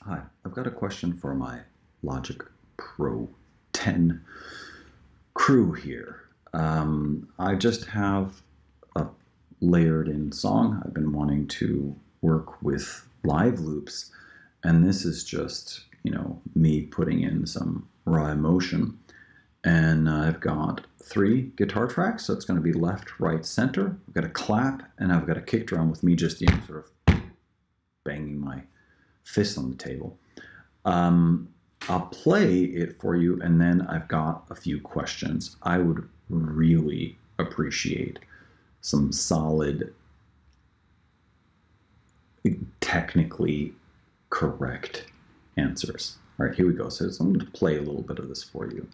Hi, I've got a question for my Logic Pro 10 crew here. I just have a layered in song. I've been wanting to work with live loops, and this is just, me putting in some raw emotion. And I've got 3 guitar tracks, so it's going to be left, right, center. I've got a clap, and I've got a kick drum with me just, sort of banging my fist on the table. I'll play it for you, and then I've got a few questions. I would really appreciate some solid, technically correct answers. All right, here we go. So I'm going to play a little bit of this for you.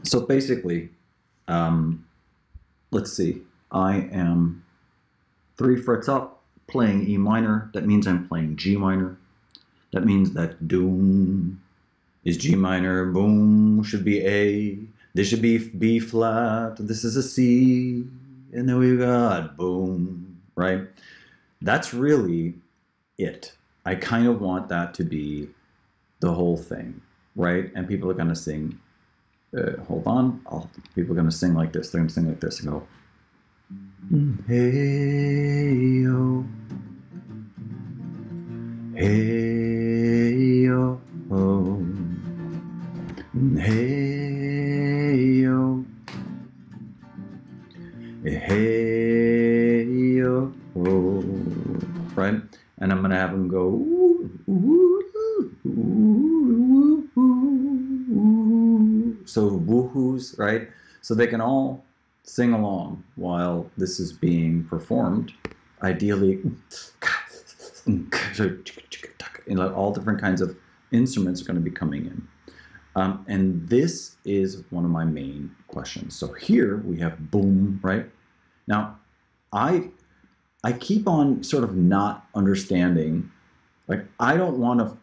So basically, let's see. I am 3 frets up, playing E minor. That means I'm playing G minor. That means that doom is G minor, boom should be A. This should be B flat. This is a C. And then we've got boom, right? That's really it. I kind of want that to be the whole thing, right? And people are going to sing. Hold on. People are going to sing like this. They're going to sing like this and go, hey yo, hey yo, oh. Hey yo, hey yo, oh. Right? And I'm going to have them go, ooh, ooh, ooh, ooh, ooh, ooh. So woohoos, right? So they can all sing along while this is being performed. Ideally, all different kinds of instruments are going to be coming in. And this is one of my main questions. So here we have boom, right? Now, I keep on sort of not understanding, like I don't want to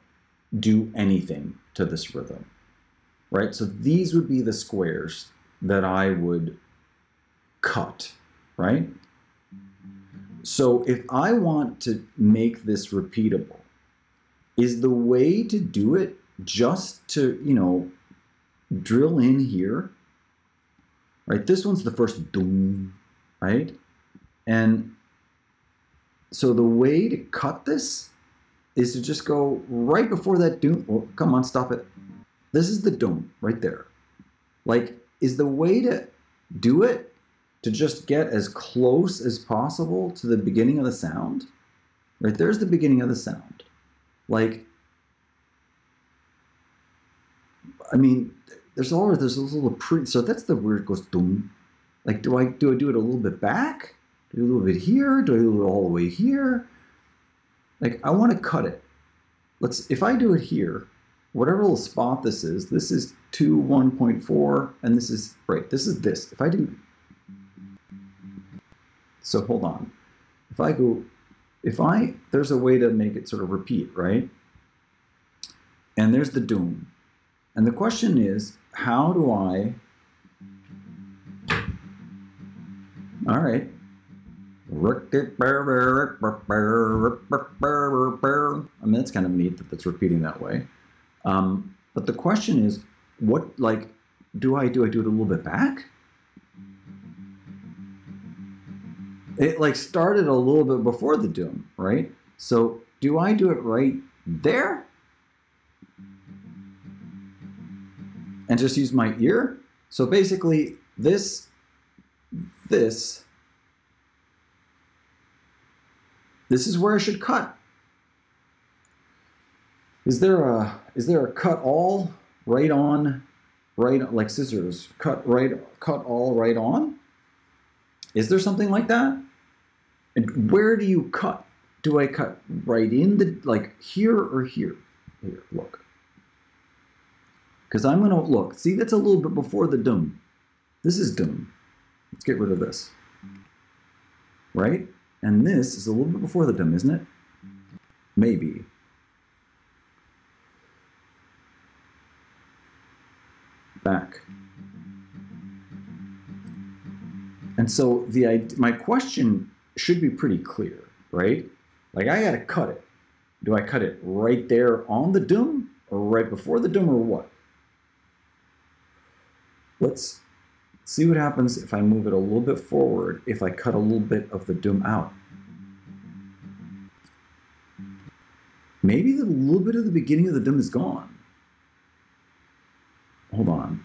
do anything to this rhythm, right? So these would be the squares that I would cut, right? So if I want to make this repeatable, is the way to do it just to, drill in here, right? This one's the first doom, right? And so the way to cut this is to just go right before that doom. Oh, come on, stop it. This is the doom right there. Like, is the way to do it to just get as close as possible to the beginning of the sound? Right there's the beginning of the sound. Like, I mean, there's those little so that's the where it goes doom. Like, do I do it a little bit back? Do I do a little bit here? Do I do it all the way here? Like, I want to cut it. If I do it here, whatever little spot this is 2, 1.4, and this is, right, this is this. If I do, so hold on. There's a way to make it sort of repeat, right? And there's the doom. And the question is, how do I, all right. I mean, that's kind of neat that that's repeating that way. But the question is, do I do it a little bit back? It started a little bit before the doom, right? So do I do it right there? And just use my ear? So basically, this is where I should cut. Is there a cut all right on, like scissors, cut all right on? Is there something like that? And where do you cut? Do I cut right in like here or here? Here, look. Because I'm going to look. See, that's a little bit before the doom. This is doom. Let's get rid of this. Right? And this is a little bit before the doom, isn't it? Maybe. back. And so my question should be pretty clear, right? Like I gotta cut it. Do I cut it right there on the doom or right before the doom or what? Let's see what happens if I move it a little bit forward, if I cut a little bit of the doom out. Maybe the little bit of the beginning of the doom is gone. Hold on.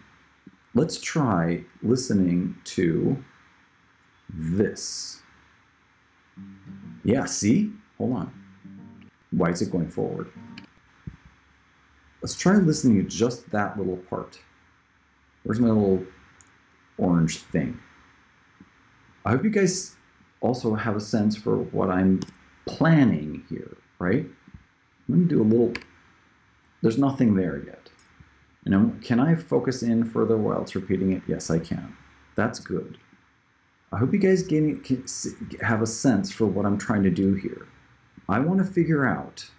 Let's try listening to this. Yeah, see? Hold on. Why is it going forward? Let's try listening to just that little part. Where's my little orange thing? I hope you guys also have a sense for what I'm planning here, right? I'm going to do a little, there's nothing there yet. Can I focus in further while it's repeating it? Yes, I can. That's good. I hope you guys have a sense for what I'm trying to do here. I want to figure out,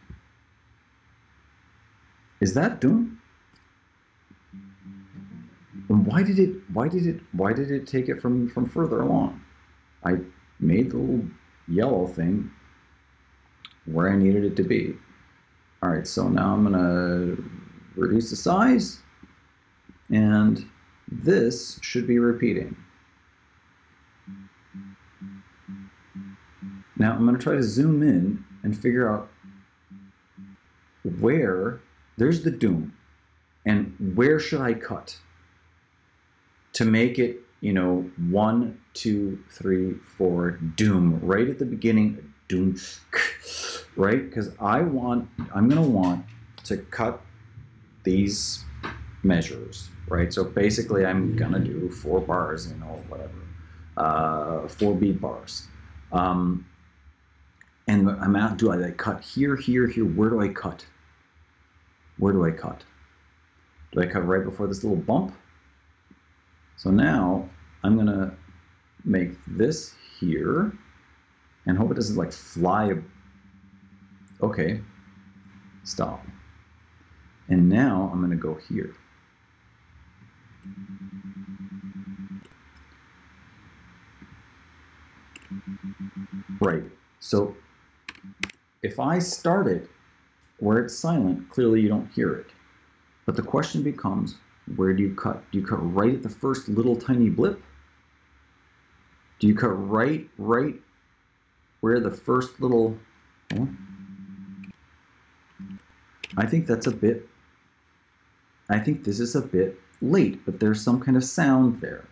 is that doom? And why did it take it from further along? I made the little yellow thing where I needed it to be. All right, so now I'm gonna reduce the size, and this should be repeating. Now I'm going to try to zoom in and figure out where, there's the doom, and where should I cut to make it, 1, 2, 3, 4, doom, right at the beginning, doom, right? Because I'm going to want to cut these measures, right? So basically I'm going to do 4 bars, whatever, 4 beat bars. And I'm out, do I cut here, here, here? Where do I cut? Where do I cut? Do I cut right before this little bump? So now I'm going to make this here and hope it doesn't like fly. Okay, stop. And now I'm going to go here. Right, so if I start it where it's silent, clearly you don't hear it. But the question becomes, where do you cut? Do you cut right at the first little tiny blip? Do you cut right where the first little... Oh, I think that's a bit... I think this is a bit late, but there's some kind of sound there.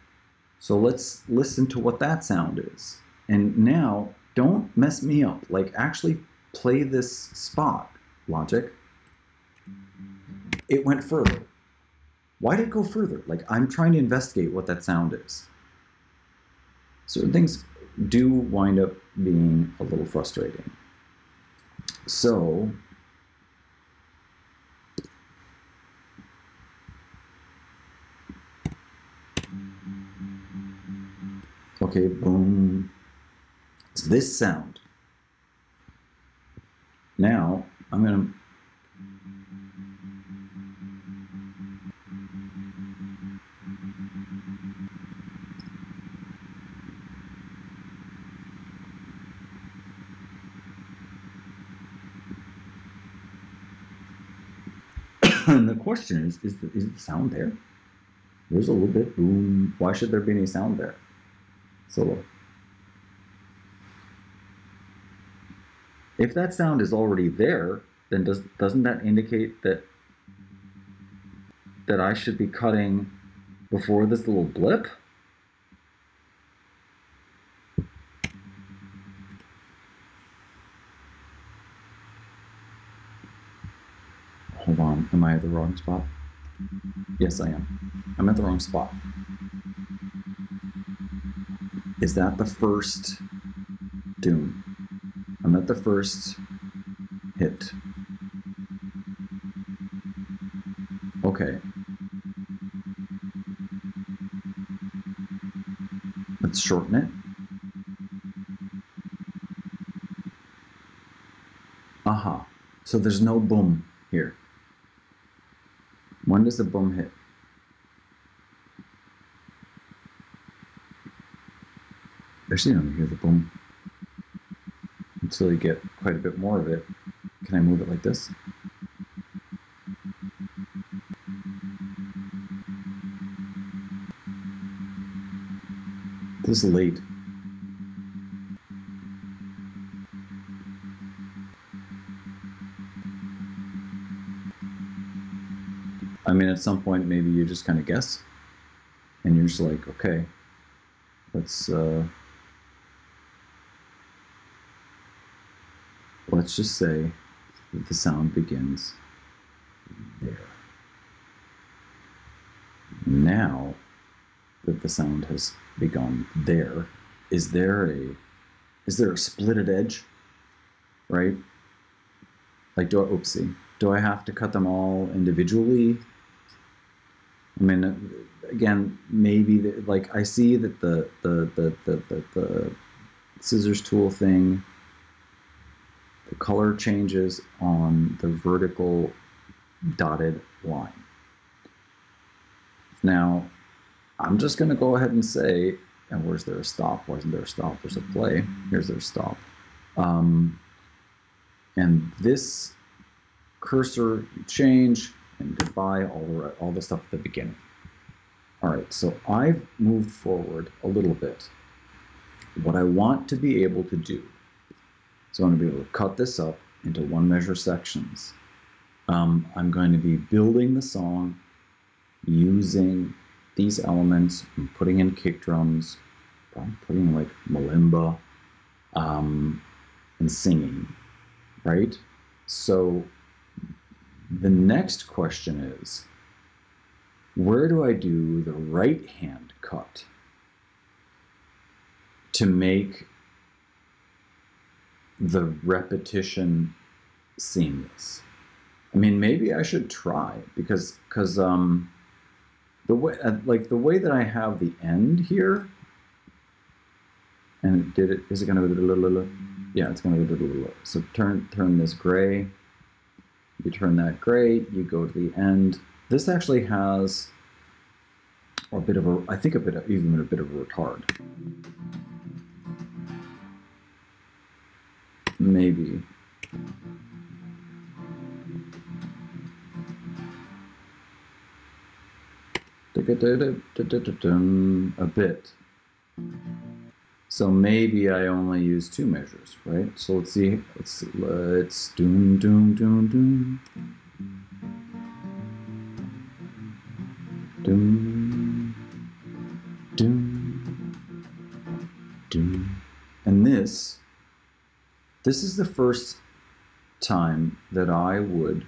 So let's listen to what that sound is. And now, don't mess me up. Like, actually play this spot, Logic. It went further. Why did it go further? Like, I'm trying to investigate what that sound is. Certain things do wind up being a little frustrating. So, okay, boom. It's this sound. Now, I'm going to... And the question is the sound there? There's a little bit, boom. Why should there be any sound there? So, if that sound is already there, then doesn't that indicate that I should be cutting before this little blip? Hold on, am I at the wrong spot? Yes, I am. I'm at the wrong spot. Is that the first doom? I'm at the first hit. Okay. Let's shorten it. Aha. So there's no boom here. When does the boom hit? Actually, you don't hear the boom until you get quite a bit more of it. Can I move it like this? This is late. I mean, at some point, maybe you just kind of guess, and you're just like, okay, let's just say that the sound begins there. Now that the sound has begun there, is there a splitted edge, right? Like, do I have to cut them all individually? I mean, again, maybe like I see that the scissors tool thing, the color changes on the vertical dotted line. Now, I'm just going to go ahead and say, and where's there a stop? Wasn't there a stop? There's a play. Here's their stop. And this cursor change and goodbye, all the stuff at the beginning. All right, so I've moved forward a little bit. What I want to be able to do, so I want to be able to cut this up into one measure sections. I'm going to be building the song using these elements. I'm putting in kick drums, I'm putting like marimba, and singing, right? So the next question is, where do I do the right hand cut to make the repetition seamless? I mean, maybe I should try, because the way that I have the end here, and is it going to be, yeah, it's going to be, so turn this gray, you turn that gray, you go to the end. This actually has a bit of a, I think even a bit of a retard. Maybe. A bit. So maybe I only use two measures, right? So let's see. Let's doom doom doom doom doom doom doom. And this is the first time that I would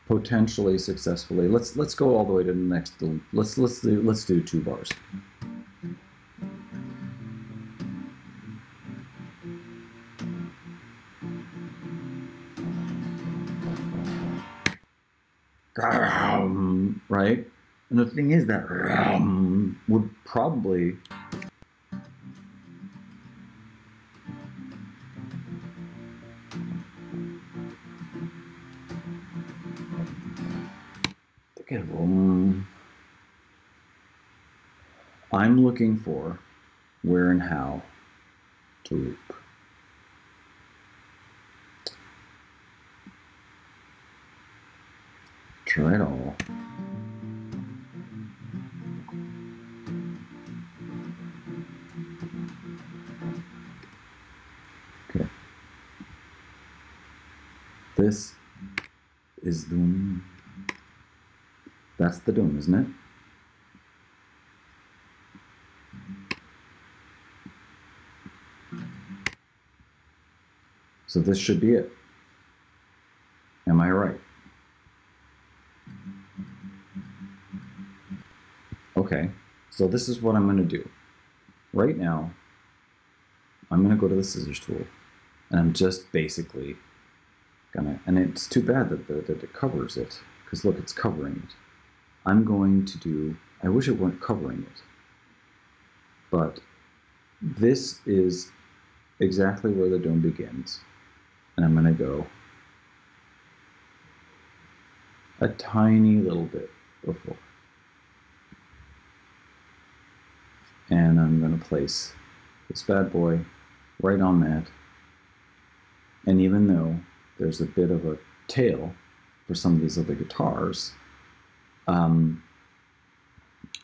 potentially successfully, let's go all the way to the next, let's do 2 bars. Right? And the thing is that would probably I'm looking for where and how to loop. Try it all. Okay. This is doom. That's the doom, isn't it? So this should be it. Am I right? Okay, so this is what I'm going to do. Right now, I'm going to go to the scissors tool, and I'm just basically gonna, and it's too bad that it covers it, because look, it's covering it. I'm going to do, I wish it weren't covering it, but this is exactly where the dome begins. And I'm going to go a tiny little bit before. And I'm going to place this bad boy right on that. And even though there's a bit of a tail for some of these other guitars,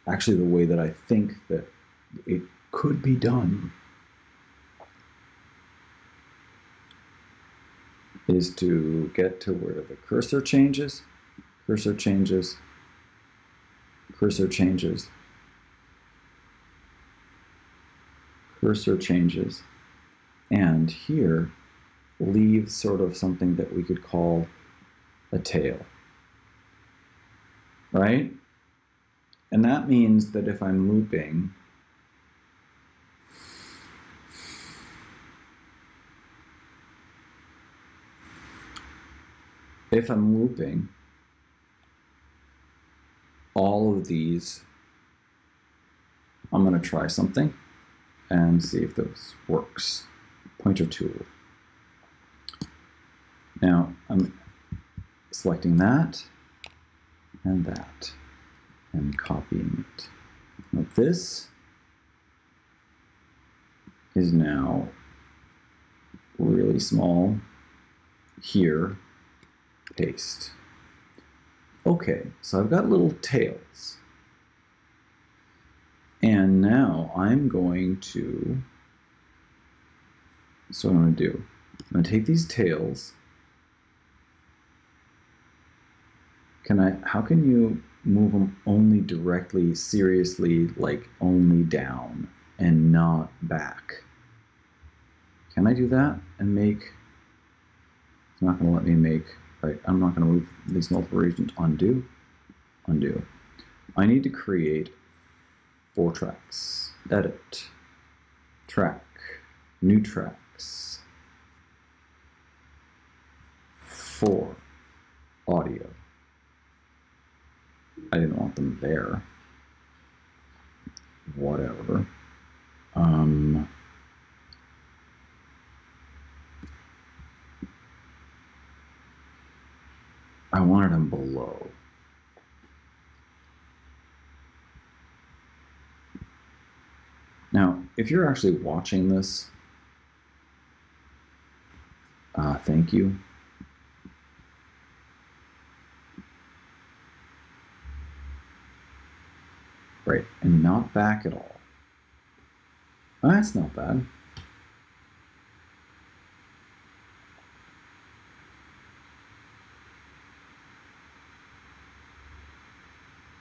actually the way that I think that it could be done is to get to where the cursor changes, cursor changes, cursor changes, cursor changes, and here leave sort of something that we could call a tail, right? And that means that if I'm looping, all of these, I'm going to try something and see if this works. Pointer tool. Now I'm selecting that and that and copying it. Now this is now really small. Here, paste. Okay, so I've got little tails. And now I'm going to, so what I'm going to do, I'm going to take these tails. How can you move them only directly, seriously, like only down and not back? Can I do that and make, it's not going to let me make, right, I'm not going to move these multiple regions, undo, undo. I need to create 4 tracks, edit, track, new tracks, 4, audio. I didn't want them there. Whatever. I wanted them below. Now, if you're actually watching this, thank you. Right, and not back at all. Oh, that's not bad.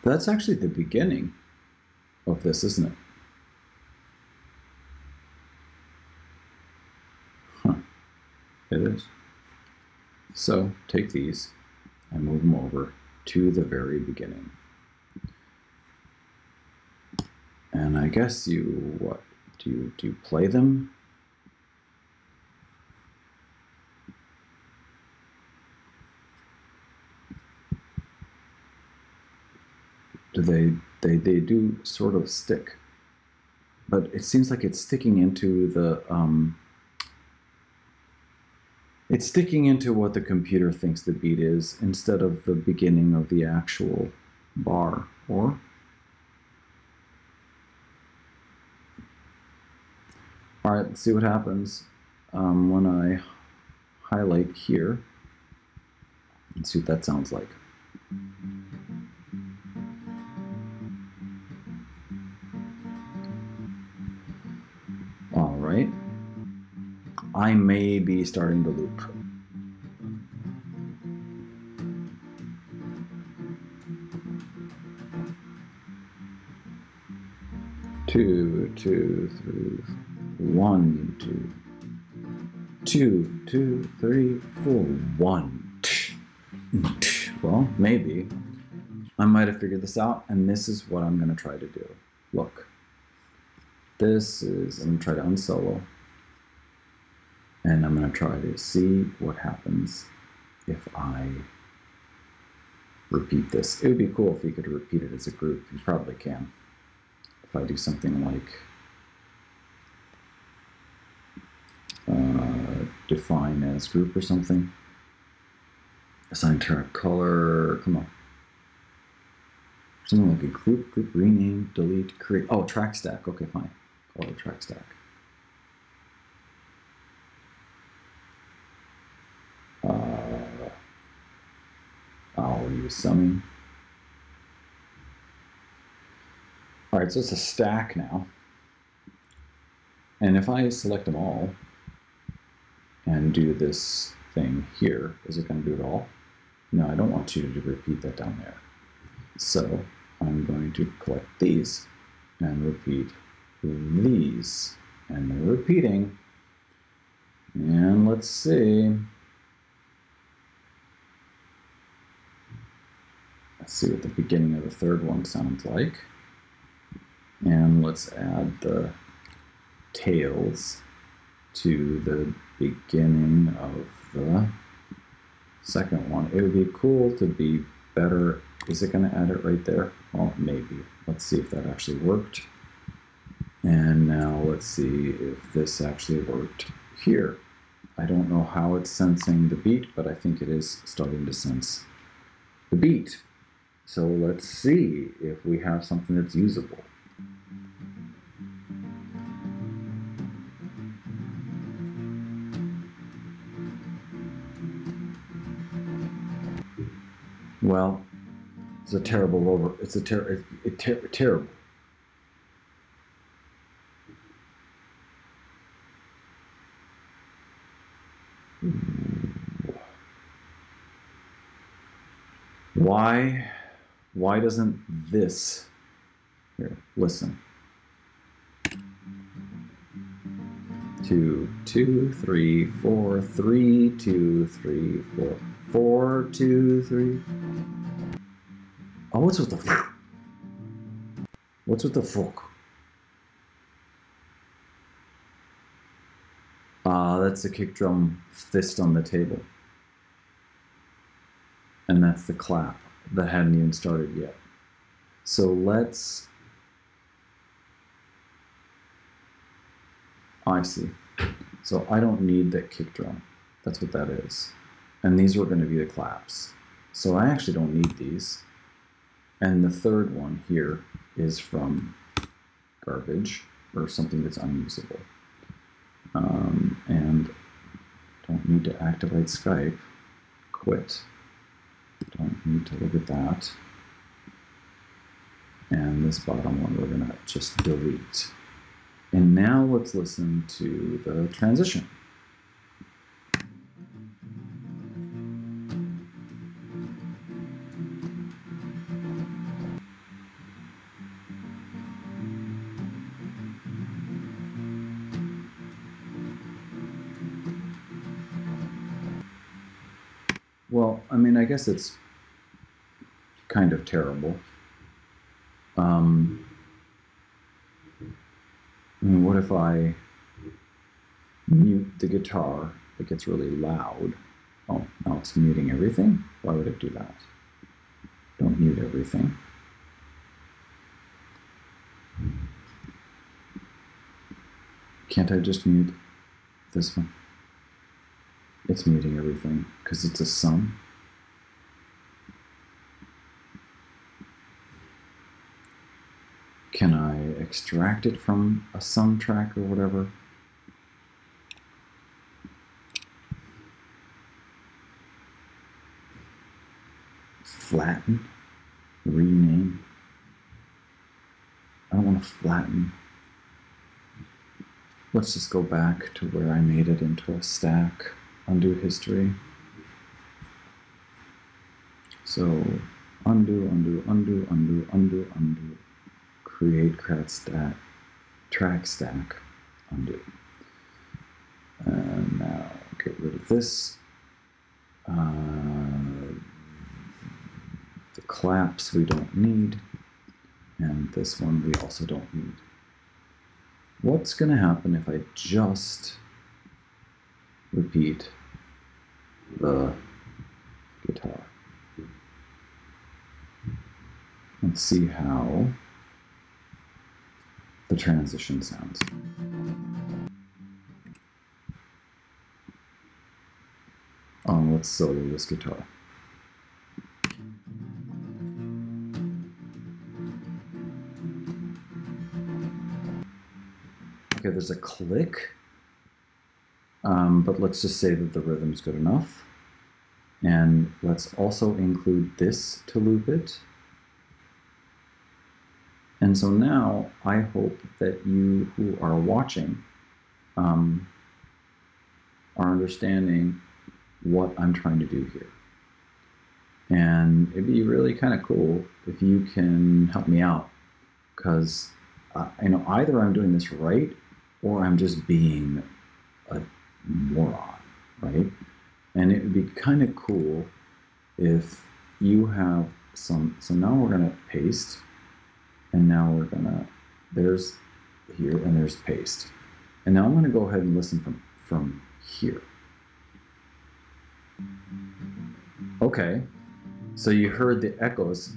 That's actually the beginning of this, isn't it? Huh, it is. So take these and move them over to the very beginning. And I guess you, what, do you play them? They do sort of stick, but it seems like it's sticking into the, it's sticking into what the computer thinks the beat is instead of the beginning of the actual bar, or? All right, let's see what happens when I highlight here. Let's see what that sounds like. All right. I may be starting to loop. Two, 1, 2, 2, 3, 4, 1. Well, maybe. I might have figured this out, and this is what I'm going to try to do. Look. This is, I'm going to try to unsolo. And I'm going to try to see what happens if I repeat this. It would be cool if you could repeat it as a group. You probably can. If I do something like define as group or something. Assign track color, come on. Something like a group rename, delete, create. Oh, track stack. Okay, fine. Call it a track stack. the summing. All right, so it's a stack now. And if I select them all and do this thing here, is it going to do it all? No, I don't want you to repeat that down there. So I'm going to collect these and repeat these. And they're repeating. And let's see. Let's see what the beginning of the third one sounds like. And let's add the tails to the beginning of the second one. It would be cool to be better. Is it going to add it right there? Well, maybe. Let's see if that actually worked. And now let's see if this actually worked here. I don't know how it's sensing the beat, but I think it is starting to sense the beat. So let's see if we have something that's usable. Well, it's a terrible terrible. Why doesn't this, here, listen. 2, 2, 3, 4, 3, 2, 3, 4, 4, 2, 3. Oh, what's with the What's with the fork? That's the kick drum fist on the table. And that's the clap that hadn't even started yet. So let's, I see. So I don't need that kick drum. That's what that is. And these are going to be the claps. So I actually don't need these. And the third one here is from garbage or something that's unusable. And don't need to activate Skype. Quit. Don't need to look at that. And this bottom one we're going to just delete. And now let's listen to the transition. Well, I mean, I guess it's kind of terrible. I mean, what if I mute the guitar? It gets really loud. Oh, now it's muting everything? Why would it do that? Don't mute everything. Can't I just mute this one? It's muting everything because it's a sum. Can I extract it from a sum track or whatever? Flatten, rename. I don't want to flatten. Let's just go back to where I made it into a stack. Undo history. So undo, undo, undo, undo, undo, undo. Create track stack, undo. And now get rid of this. The claps we don't need. And this one we also don't need. What's going to happen if I just repeat the guitar? Let's see how the transition sounds. Let's solo this guitar. Okay, there's a click, but let's just say that the rhythm's good enough. And let's also include this to loop it. And so now I hope that you who are watching are understanding what I'm trying to do here. And it'd be really kind of cool if you can help me out, because either I'm doing this right or I'm just being a moron, right? And it would be kind of cool if you have some. So now we're going to paste, and now we're going to, there's here and there's paste. And now I'm going to go ahead and listen from here. Okay, so you heard the echoes.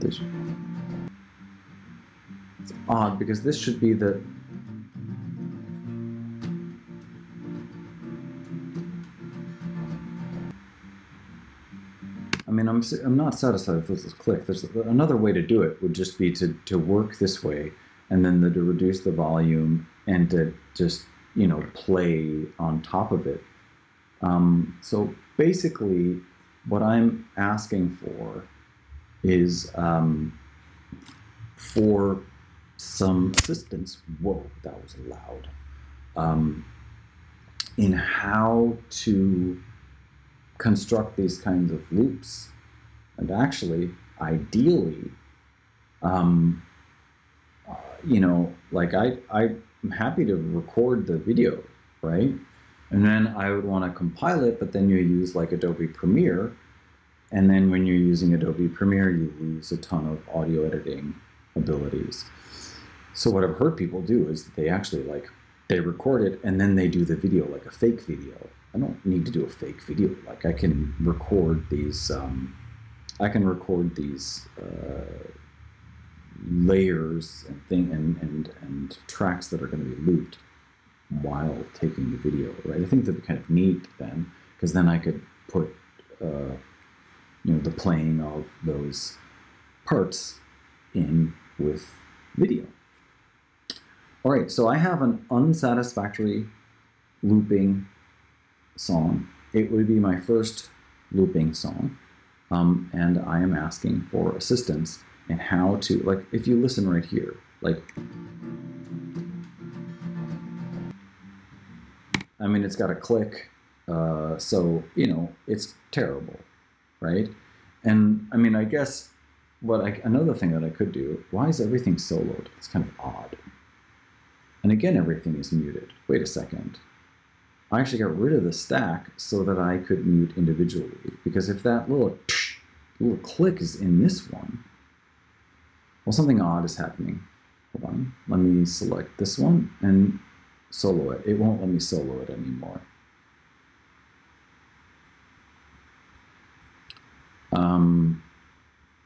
It's odd because this should be the, I mean, I'm not satisfied with this click. There's another way to do it would just be to work this way, and then to reduce the volume and to just, you know, play on top of it. So basically what I'm asking for is for some assistance, whoa, that was loud, in how to construct these kinds of loops. And actually, ideally, you know, like I'm happy to record the video, right? And then I would want to compile it, but then you use like Adobe Premiere. And then when you're using Adobe Premiere, you lose a ton of audio editing abilities. So what I've heard people do is they actually they record it and then they do the video like a fake video. I don't need to do a fake video. Like I can record these, layers and tracks that are going to be looped while taking the video, right? I think that'd be kind of neat then, because then I could put, you know, the playing of those parts in with video. All right, so I have an unsatisfactory looping song. It would be my first looping song, and I am asking for assistance in how to, like, if you listen right here, like, I mean, it's got a click, so, you know, it's terrible, right? And I mean, I guess another thing that I could do, why is everything soloed? It's kind of odd. And again, everything is muted. Wait a second. I actually got rid of the stack so that I could mute individually, because if that little click is in this one, well, something odd is happening. Hold on, let me select this one and solo it. It won't let me solo it anymore.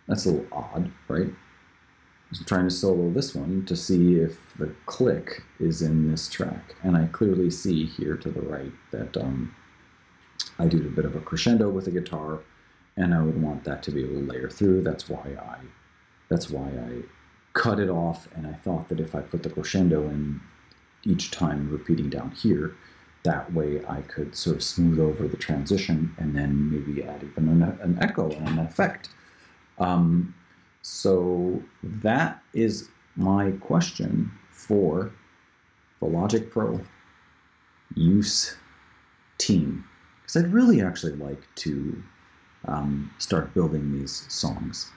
That's a little odd, right? I'm trying to solo this one to see if the click is in this track. And I clearly see here to the right that I do a bit of a crescendo with the guitar, and I would want that to be able to layer through. That's why I cut it off, and I thought that if I put the crescendo in each time repeating down here, that way I could sort of smooth over the transition and then maybe add even an echo and an effect. So that is my question for the Logic Pro use team, because I'd really actually like to start building these songs.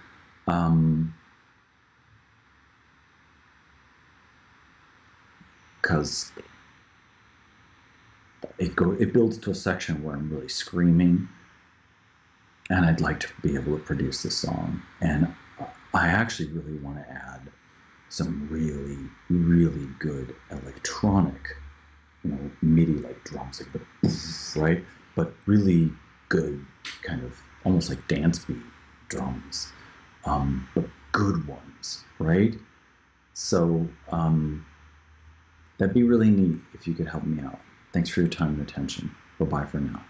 Because it builds to a section where I'm really screaming, and I'd like to be able to produce this song. And I actually really want to add some really, really good electronic, you know, MIDI like drums, like the right, but really good kind of almost like dance beat drums, but good ones, right? So that'd be really neat if you could help me out. Thanks for your time and attention. Bye-bye for now.